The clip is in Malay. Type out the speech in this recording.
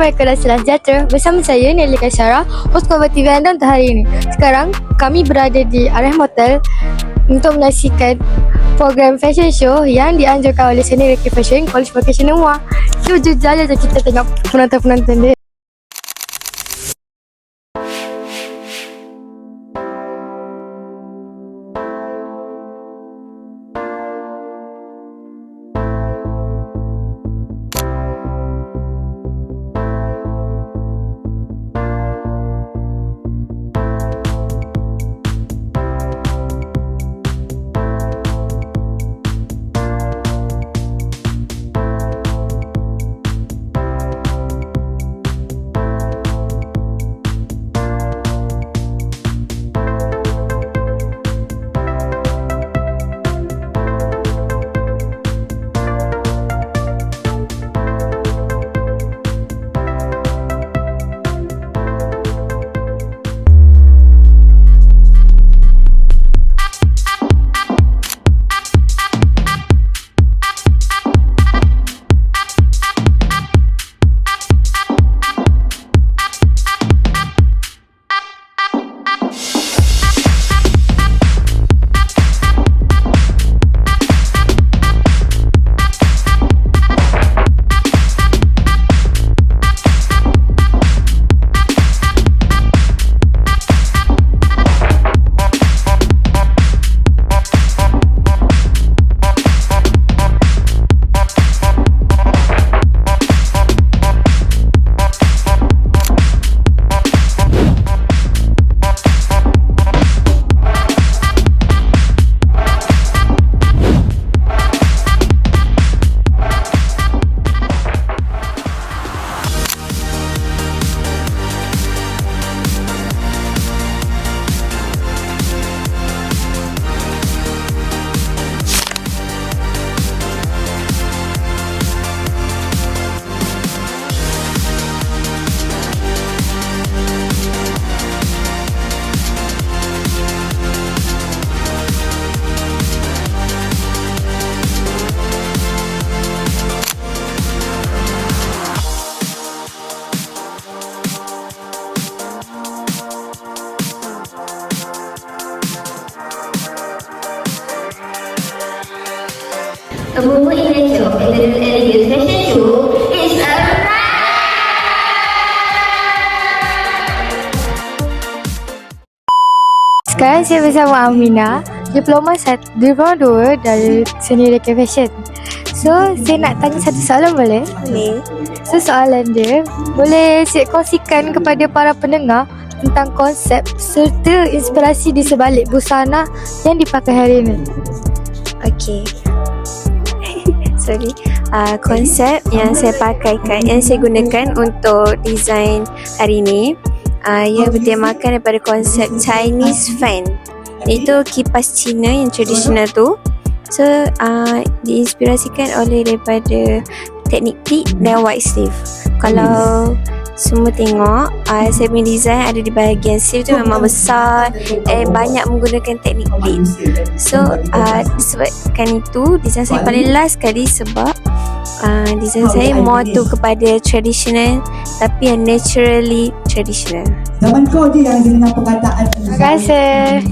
mereka dah selamat sejahtera. Bersama saya, Seni Reka Fesyen, host Koleksi TV anda untuk hari ini. Sekarang, kami berada di area hotel untuk menyaksikan program fashion show yang dianjurkan oleh Seni Reka Fesyen, Koleksi semua. So, jom kita tengok penonton-penonton dia. Murmur Ethereal Elegance Fashion Show is a Sekarang saya bersama Amina, Diploma 2 dari Seni Reka Fesyen. So, saya nak tanya satu soalan boleh? Boleh. So, soalan dia, boleh saya kongsikan kepada para pendengar tentang konsep serta inspirasi di sebalik busana yang dipakai hari ini? Okey. Sorry. Konsep yang saya pakaikan, yang saya gunakan untuk design hari ini, ia bertemakan daripada konsep Chinese fan. Itu kipas Cina yang tradisional tu. So, diinspirasikan oleh daripada teknik pleat dan white sleeve. Kalau semua tengok, saya punya design ada di bahagian sleeve tu memang besar dan banyak menggunakan teknik pleat. So, disebabkan itu, design saya paling last sekali sebab design saya more tu kepada traditional tapi yang naturally traditional. Zaman kau je yang dengan perkataan. Terima kasih.